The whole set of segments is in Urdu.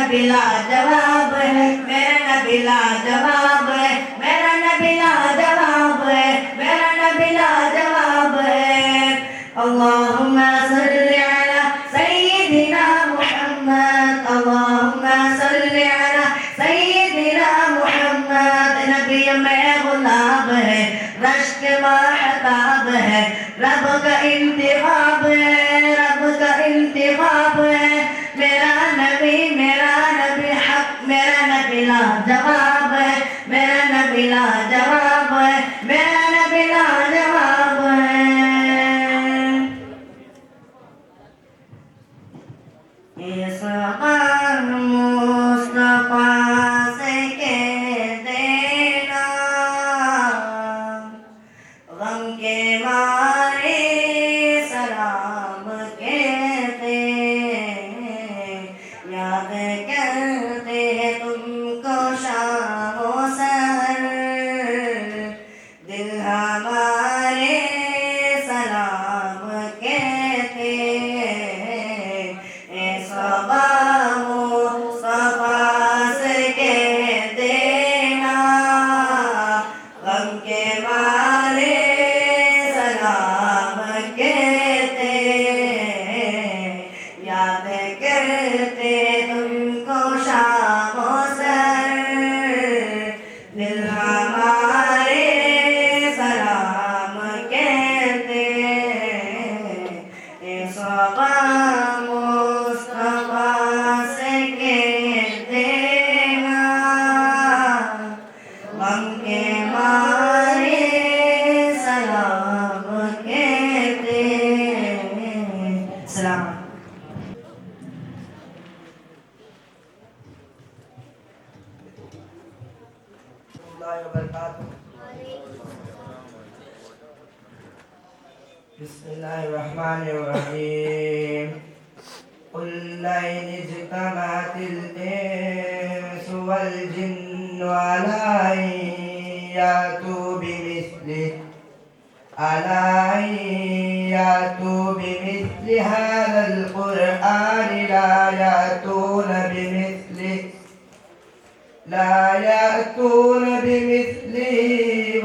نبی لاجواب ہے، میرا نبی لاجواب ہے، میرا نبی لاجواب ہے، میرا نبی لاجواب ہے۔ اللہم صلی علی سیدنا محمد، اللہم صلی علی سیدنا محمد۔ نبی میں غلام ہے، رشک محتاب ہے، رب کا انتخاب ہے، رب کا انتخاب ہے۔ میرا نبی حق، میرا نبی لاجواب ہے، میرا نبی لاجواب ہے، میرا نبی لاجواب ہے۔ اس غم مصطفیٰ سے کہہ دینا، غم کے مارے سلام کہتے، یاد کرتے تم کو شام و سحر، دل ہمارے سلام کہتے۔ اے صبا مصطفیٰ سے کہہ دینا، غم کے مارے سلام کہتے، یاد کرتے تم کو شام و سحر، دل ہمارے سلام کہتے۔ اے صبا مصطفیٰ سے کہہ دینا، غم کے مارے سلام کہتے۔ سلام۔ اللہ وبرکاتہ۔ بسم اللہ الرحمن الرحیم۔ قل لئن اجتمعت الانس والجن على ان يأتوا بمثل هذا القرآن لا يأتون بمثله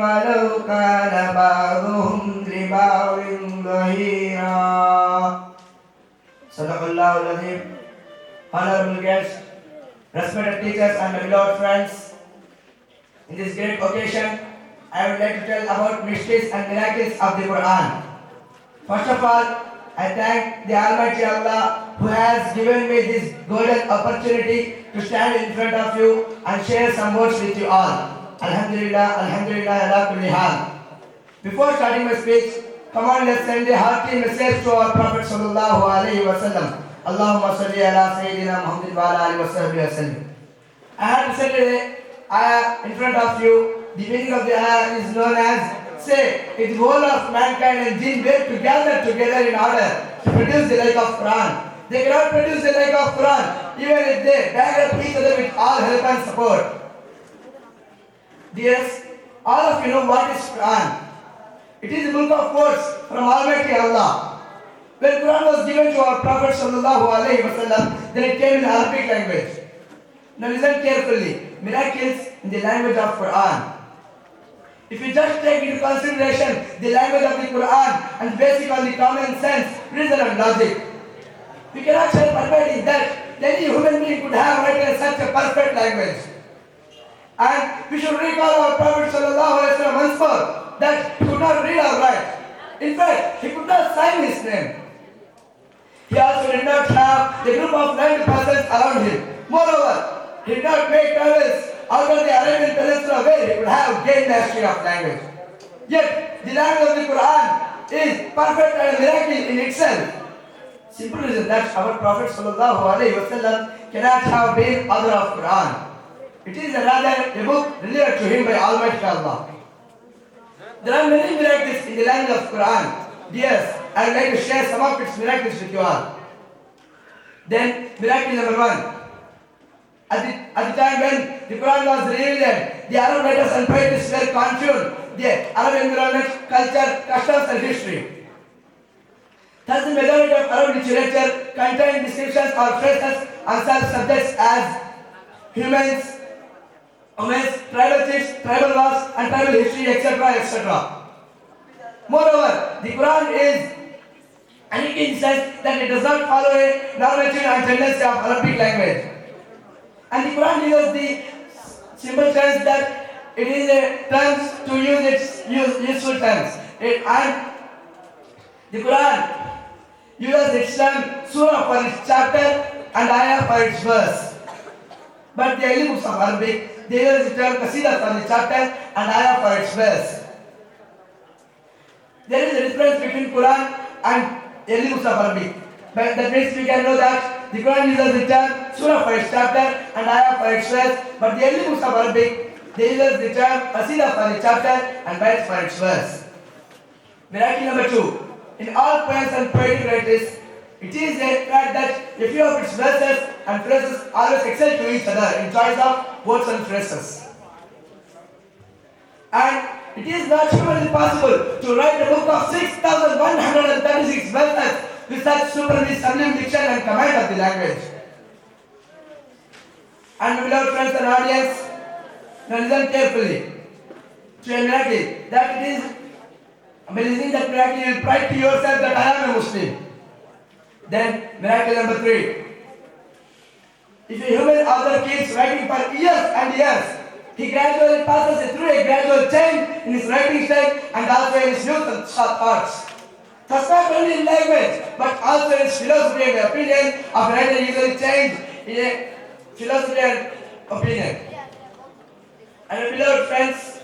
ولو كان بعضهم لبعض ظهيرا۔ صدق Allah al-Azim. Honorable guests, respected teachers and my beloved friends, in this great occasion, I would like to tell about mysteries and miracles of the Quran. First of all, I thank the Almighty Allah who has given me this golden opportunity to stand in front of you and share some words with you all. Alhamdulillah, Alhamdulillah, ala kulli hal. Before starting my speech, come on, let's send a hearty message to our Prophet sallallahu alaihi wasallam. Allahumma salli ala Sayyidina Muhammad wa ala alihi wa sahbihi wa sallam. I have recited a ayah in front of you. The meaning of the ayah is known as, say, if the whole of mankind and jinn were to gather together in order to produce the like of Quran, they cannot produce the like of Quran, even if they back up each other with all help and support. Dears, all of you know what is Quran. It is a book of words from Almighty Allah. When Quran was given to our Prophet sallallahu alaihi wasallam, then it came in Arabic language. Now listen carefully. Miracles in the language of Quran. If you just take into consideration the language of the Quran and basic on the common sense, reason and logic, we cannot say perfectly that any human being could have written such a perfect language. And we should recall our Prophet sallallahu alaihi wasallam once more that he could not read or write. In fact, he could not sign his name. He also did not have the group of 90 persons around him. Moreover, he did not make travels out of the Arabian Peninsula where he could have gained mastery of language. Yet, the language of the Quran is perfect and a miracle in itself. Simple reason that our Prophet sallallahu alaihi wasallam cannot have been author of Quran. It is rather a book delivered to him by Almighty Allah. There are many miracles in the language of Quran. Yes, I would like to share some of its miracles with you all. Then, miracle number 1. At the time when the Quran was revealed, the Arab writers and poets were consumed the Arab environment, culture, customs and history. Thus, the majority of Arab literature contain descriptions or phrases on such subjects as humans, women, tribal chiefs, tribal wars, and tribal history, etc., etc. Moreover, the Quran is unique in the sense that it does not follow a normative and tendency of Arabic language. And the Quran uses the simple terms that it is a terms to use its useful terms. And the Quran uses its term surah for its chapter and ayah for its verse. But the early books of Arabic, they use the term qasida for the chapter and ayah for its verse. There is a difference between Quran and early books of Arabic. But that means we can know that the Quran uses the term surah for its chapter and ayah for its verse. But the early books of Arabic, they use the term qasida for the chapter and bait for its verse. Miracle number 2. In all poems and poetic writers, it is a fact that a few of its verses and phrases always excel to each other in choice of words and phrases. And it is not humanly possible to write a book of 6,136 verses with such superbly sublime diction and command of the language. And beloved friends and audience, now listen carefully to a miracle that it is amazing that miracle you will pride to yourself that I am a Muslim. Then miracle number 3. If a human author keeps writing for years and years, he gradually passes through a gradual change in his writing style and also in his views and thoughts. Thus not only in language, but also in his philosophy and opinion of writer usually change in a philosophy and opinion. And beloved friends,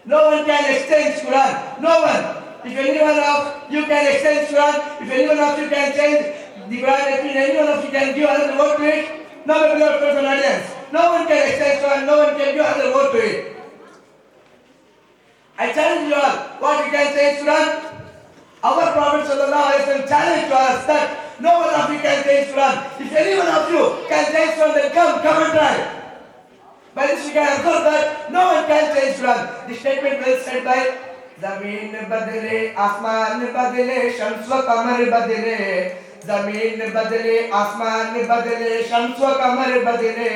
no one can exchange Quran. No one. If anyone of you can exchange Quran, if anyone of you can change the Quran, if anyone of you can give another word to it, no, my beloved friends and audience, no one can exchange Quran, no one can give another word to it. I challenge you all, what you can change Quran? Our Prophet ﷺ challenged to us that no one of you can change Quran. If anyone of you can change Quran, then come and try. By this we can observe that no one can change Quran. The statement was said by Zameen badle, Asman badle, Shams wa Qamar badle. Zameen badle, Asman badle, Shams wa Qamar badle.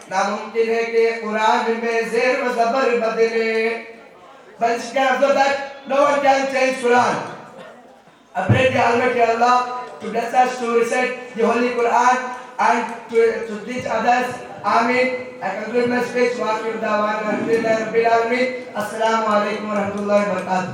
Namumkin hai ke Quran mein zer wa zabar badle. By this we can observe that no one can change Quran. I pray the Almighty Allah to bless us to recite the Holy Quran and to teach others. Amin. I conclude my speech. Waqif dawan alhamdulillah rabbil alamin. Assalamu alaikum wa rahmatullahi wa barakatuh.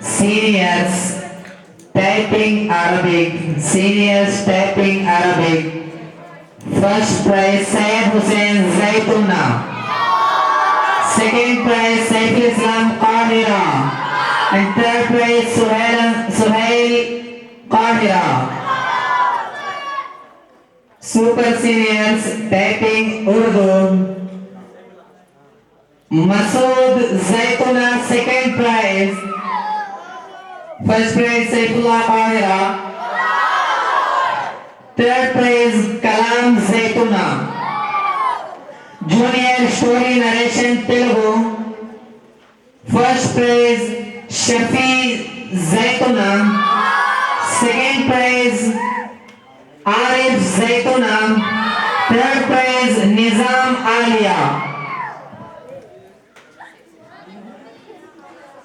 Seniors typing Arabic. Seniors typing Arabic. First prize Syed Hussain Zaituna. Second prize Saiful Islam Qahira. And third prize Suhail Qahira. Super Seniors typing Urdu. Masood Zaituna second prize. First prize Saifullah Qahira. Third prize Kalam Zaituna. Junior Story Narration Telugu. First prize Shafi Zaituna. Second prize Arif Zaituna. Third prize Nizam Alia.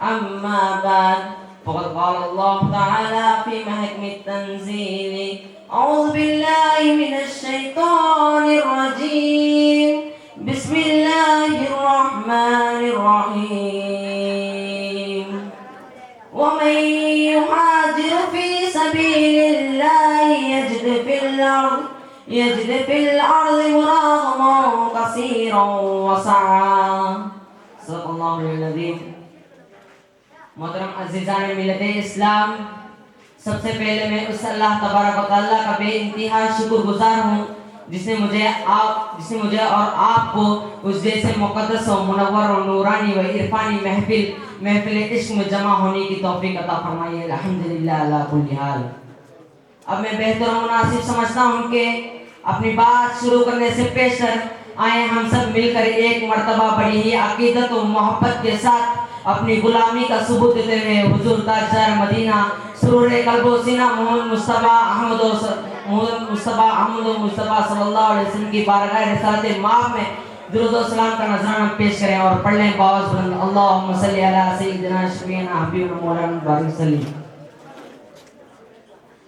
أما بعد فقد قال الله تعالى في محكم التنزيل أعوذ بالله من الشيطان الرجيم بسم الله الرحمن الرحيم ومن يهاجر في سبيل الله يجد في الأرض مراغما كثيرا وسعا صدق الله العظيم. محترم عزیزان ملت اسلام، سب سے پہلے میں اس اللہ تبارک و تعالیٰ کا بے انتہا شکر گزار ہوں جس نے مجھے اور آپ کو اس جیسے مقدس و منور و نورانی و عرفانی محفل عشق میں جمع ہونے کی توفیق عطا فرمائی ہے. الحمدللہ علی کل حال. اب میں بہتر و مناسب سمجھتا ہوں کہ اپنی بات شروع کرنے سے پیشتر آئیں ہم سب مل کر ایک مرتبہ بڑی ہی عقیدت و محبت کے ساتھ اپنی غلامی کا ثبوت دیتے ہوئے حضور تاجدار مدینہ سرور قلب و سینہ محمد مصطفیٰ احمد مصطفیٰ صلی اللہ علیہ وسلم کی بارگاہ رسالت مآب میں درود و سلام کا نذرانہ پیش کریں اور پڑھ لیں باوز بلند اللہم صلی علی سیدنا شفیعنا حبیبنا مولانا بارک وسلم.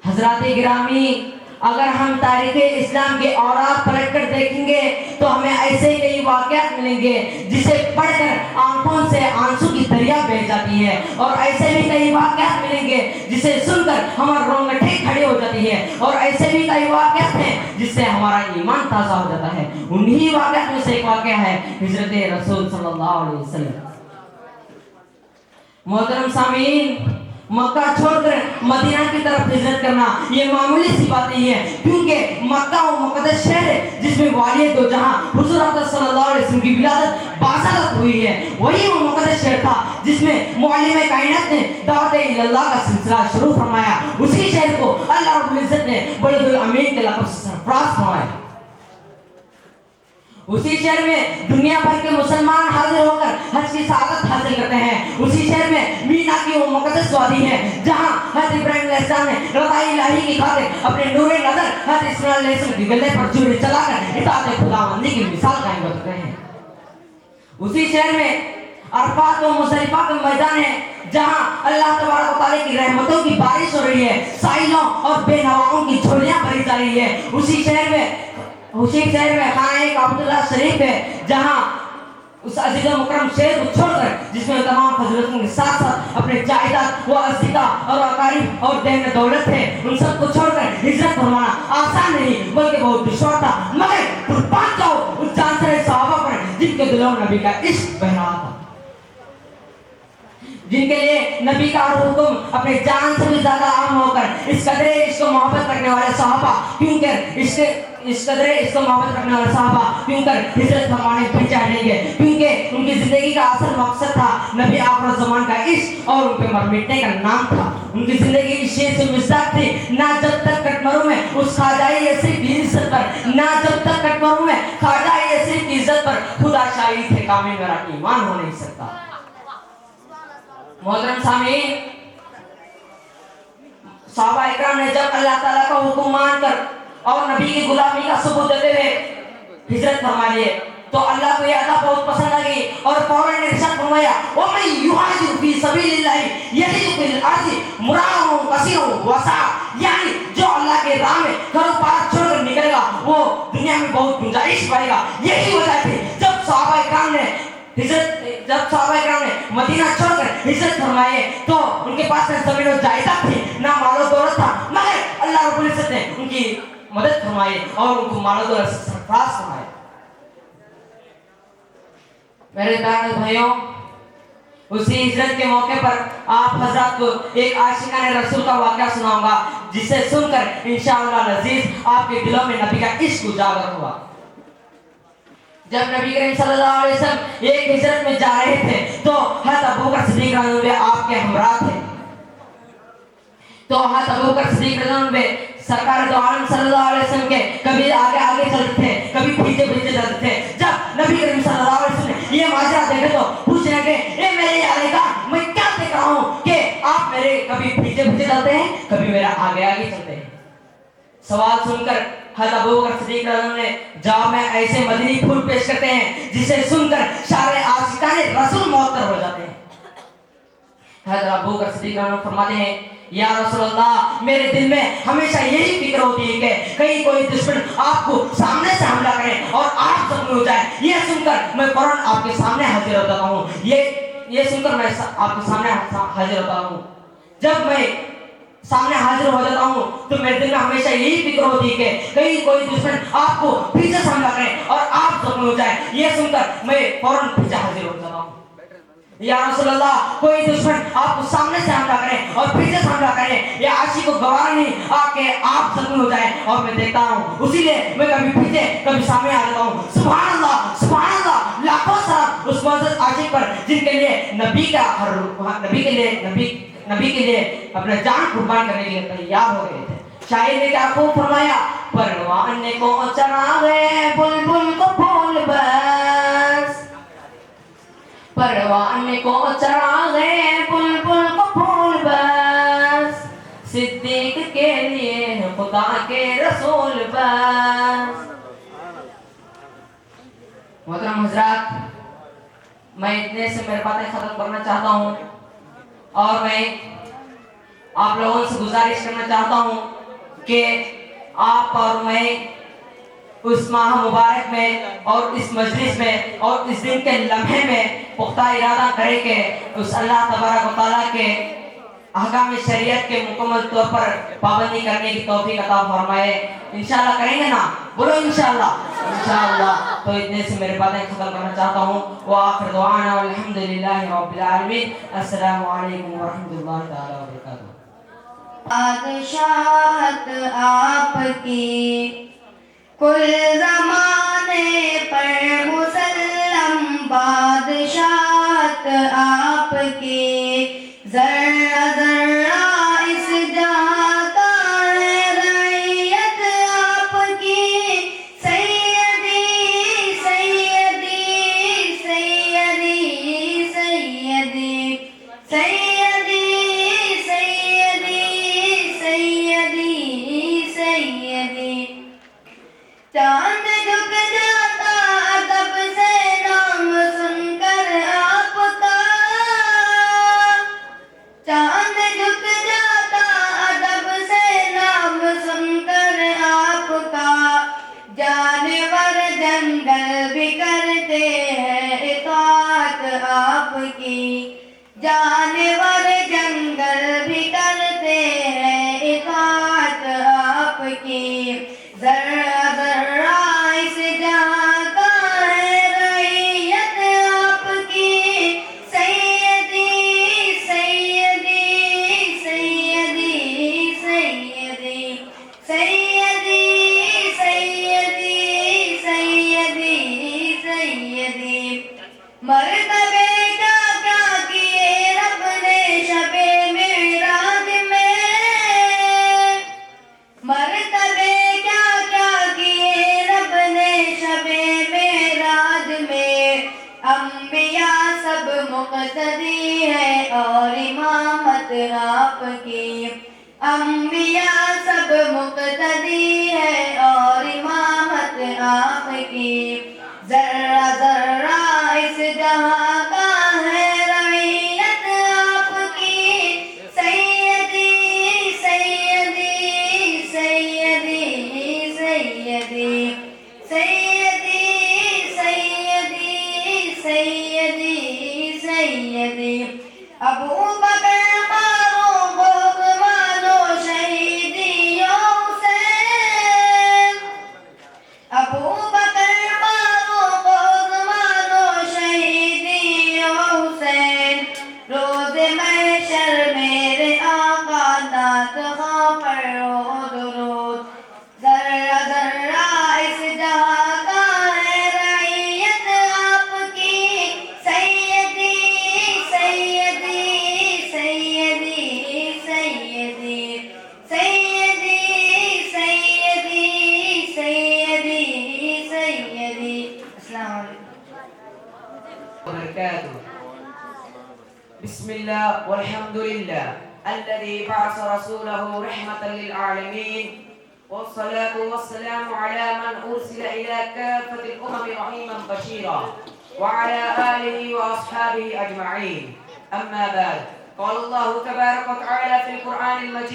حضرات گرامی، اگر ہم تاریخ اسلام کے اوراق پلٹ کر دیکھیں گے تو ہمیں ایسے کئی واقعات ملیں گے جسے پڑھ کر آنکھوں سے آنسو کی دریا بہہ جاتی ہے، اور ایسے بھی کئی واقعات ملیں گے جسے سن کر ہمارے رونگٹیں کھڑی ہو جاتی ہے، اور ایسے بھی کئی واقعات ہیں جس سے ہمارا ایمان تازہ ہو جاتا ہے. انہی واقعات میں سے ایک واقعہ ہے ہجرت رسول صلی اللہ علیہ وسلم. محترم سامعین، مکہ چھوڑ کر مدینہ کی طرف ہجرت کرنا یہ معمولی سی بات نہیں ہے، کیونکہ مکہ وہ مقدس شہر ہے جس میں والی دو جہاں حضور اقدس صلی اللہ علیہ وسلم کی ولادت باسادت ہوئی ہے. وہی وہ مقدس شہر تھا جس میں معلم کائنات نے دعوت اللہ کا سلسلہ شروع فرمایا. اسی شہر کو اللہ رب العزت نے بلد الامین کے لقب سے سرفراز فرمایا. اسی شہر میں دنیا بھر کے مسلمان حاضر ہو کر حج کی سعادت حاصل کرتے ہیں. اسی شہر میں مینا کی وہ مقدس وادی ہے جہاں حضرت ابراہیم علیہ السلام نے رضاء الہی کی خاطر اپنے نور نظر حضرت اسماعیل علیہ السلام کے گلے پر چھری چلا کر اطاعت خداوندی کی مثال قائم کرتے ہیں. اسی شہر میں عرفات و مزدلفہ کا میدان ہے جہاں اللہ تبارک و تعالیٰ کی رحمتوں کی بارش ہو رہی ہے، سائلوں اور بے نواؤں کی جھولیاں بھری جا رہی ہے. اسی شہر میں خانہ کعبۃ شریف ہے جہاں اس عزیز و مکرم شہر کو چھوڑ کر جس میں تمام فضیلتوں کے ساتھ ساتھ اپنے جائیداد و اصدقاء اور اقارب اور دین دولت ہے، ان سب کو چھوڑ کر ہجرت فرمانا آسان نہیں بلکہ بہت دشوار تھا. مگر قربان جاؤ اس جانسر صحابہ پر جن کے دلوں میں نبی کا عشق بہ رہا تھا، جن کے لیے نبی کا حکم اپنے جان سے بھی زیادہ عام ہو کر اس قدر عشق و محبت رکھنے والے صحابہ کیوں کر ہجرت فرمانے پہ چاہیں گے، کیونکہ ان کی زندگی کا اصل مقصد تھا نبی آخر الزمان کا عشق اور ان پہ مر مٹنے کا نام تھا. ان کی زندگی اس شیر سے مصداق تھی، نہ جب تک کٹمروں میں اس خواجہ یسریف کی عزت پر خدا شاہی تھے کامل میرا ایمان ہو نہیں سکتا. محترم سامعین، صحابہ اکرام نے جب اللہ تعالیٰ کا حکم مان کر اور نبی کی غلامی کا ثبوت دیتے ہوئے ہجرت فرما لیے تو اللہ کو یہ عطا بہت پسند آئی اور فوراً ارشاد فرمایا وَمَن يُهَاجِرْ فِي سَبِيلِ اللَّهِ يَجِدْ فِي الْأَرْضِ مُرَاغَمًا كَثِيرًا وَسَعًا. یعنی جو اللہ کے راہ میں گھر و بار چھوڑ کر نکلے گا وہ دنیا میں بہت گنجائش پائے گا. یہی وجہ تھی جب صحابہ اکرام نے مدینہ چھوڑ کر ہجرت فرمائے تو ان کے پاس نہ زمین و جائیداد تھی نہ مال و دولت تھا، مگر اللہ رب العزت نے ان کی مدد فرمائی اور ان کو مال و دولت سے سرفراز فرمائے. میرے پیارے بھائیوں، اسی ہجرت کے موقع پر آپ حضرات کو ایک عاشقان رسول کا واقعہ سناؤں گا جسے سن کر انشاءاللہ العزیز آپ کے دلوں میں نبی کا عشق اجاگر ہوا. جب نبی کریم صلی اللہ علیہ وسلم ایک ہجرت میں جا رہے تھے تو حضرت ابوبکر صدیق رضی اللہ عنہ آپ کے ہمراہ تھے. تو حضرت ابوبکر صدیق رضی اللہ عنہ سرکار دو عالم صلی اللہ علیہ وسلم کے کبھی آگے آگے چلتے تھے کبھی پیچھے پیچھے چلتے تھے. جب نبی کریم صلی اللہ علیہ وسلم یہ ماجرا دیکھے تو پوچھنے لگے اے میرے علیہ میں کیا دیکھ رہا ہوں کہ آپ میرے کبھی پیچھے پیچھے چلتے ہیں کبھی میرا آگے آگے چلتے ہیں. سوال سن کر حضرت ابوبکر صدیق رضی اللہ عنہ نے جواب میں ایسے مدنی پھول پیش کرتے ہیں جسے سن کر سارے عاشقان رسول معطر ہو جاتے ہیں. حضرت ابوبکر صدیق رضی اللہ عنہ فرماتے ہیں یا رسول اللہ میرے دل میں ہمیشہ یہی فکر ہوتی ہے کہ کہیں کوئی دشمن آپ کو سامنے سے حملہ کرے اور آپ زخمی ہو جائے. یہ سن کر میں فوراً آپ کے سامنے حاضر ہوتا ہوں. یہ سن کر میں آپ کے سامنے حاضر ہوتا ہوں. جب میں سامنے حاضر ہو جاتا ہوں تو میرے دل میں ہمیشہ یہی فکر ہوتی ہے کہ کہیں کوئی دشمن آپ کو پیچھے سے حملہ کرے اور آپ زخمی ہو جائے. یہ سن کر میں فوراً پیچھے حاضر ہو جاتا ہوں. یا رسول اللہ کوئی دشمن آپ کو سامنے سے حملہ کرے اور پیچھے سے حملہ کرے یہ عاشق کو گوارا نہیں کہ آپ زخمی ہو جائے اور میں دیکھتا ہوں. اسی لیے میں کبھی پیچھے کبھی سامنے آ جاتا ہوں. سبحان اللہ سبحان اللہ. لاکھوں سلام اس معزز عاشق پر جن کے لیے نبی کے لیے اپنا جان قربان کرنے کے لیے تیار ہو گئے تھے. شاعر نے کیا خوب فرمایا, پروان کو چراغے بلبل کو پھول بس, پروان کو چراغے بلبل کو پھول بس, صدیق کے لیے خدا کے رسول بس. محترم حضرات, میں اتنے سے میری باتیں ختم کرنا چاہتا ہوں اور میں آپ لوگوں سے گزارش کرنا چاہتا ہوں کہ آپ اور میں اس ماہ مبارک میں اور اس مجلس میں اور اس دن کے لمحے میں پختہ ارادہ کرے کہ اس اللہ تبارک و تعالیٰ کے احکام شریعت کے مکمل طور پر پابندی کرنے کی توفیق عطا فرمائے. انشاءاللہ کریں گے نا, بولو انشاءاللہ. انشاءاللہ. تو اتنے سے میری باتیں ختم کرنا چاہتا ہوں. وآخر دعوانا والحمدللہ رب العالمین. السلام علیکم ورحمۃ اللہ تعالی وبرکاتہ. بادشاہت آپ کی کل زمانے پر مسلم, بادشاہت آپ کی ذرہ ذرہ اس جہاں کا ہے, رعیت آپ کی سیدی سیدی سیدی سیدی سیدی سیدی سیدی. چاند جھک جاتا ادب سے نام سن کر آپ کا, چاند جھک جاتا ادب سے نام سن کر آپ کا, جانور جنگل بھی کرتے ہیں اطاعت آپ کی, جانور جنگل بھی کرتے ہیں اطاعت آپ کی, ذرہ ذرہ اس جہاں کا ہے رعیت آپ کی سیدی سیدی سیدی سیدی سیدی سیدی سیدی سیدی. مرتبے کیا کیا کیے رب نے شب معراج میں, مرتبے کیا کیا کیے رب نے شب معراج میں, انبیاء سب مقتدی ہے اور امامت آپ کی, انبیاء سب مقتدی ہے اور امامت آپ کی, ذرہ ذرہ اس جہاں کا ہے رعیت آپ کی سیدی سیدی سیدی سیدی سیدی سیدی سیدی سیدی. ابو بکر فاروق عثمان و شہیدیوں سے, ابو بکر فاروق عثمان و شہیدیوں سے, روز محشر میرے آقا نعت خواں پڑھو درود, ذرہ ذرہ اس جہاں کا ہے رعیت آپ کی سیدی سیدی سیدی سیدی سیدی سیدی سیدی سیدی. السلام علیکم وبركاته. بسم الله والحمد لله الذي بعث رسوله رحمة للعالمين, والصلاة والسلام على من أرسل إلى كافة الأمم رحيما بشيرا, وعلى آله وأصحابه أجمعين. أما بعد, قال الله تبارك وتعالى في القرآن المجيد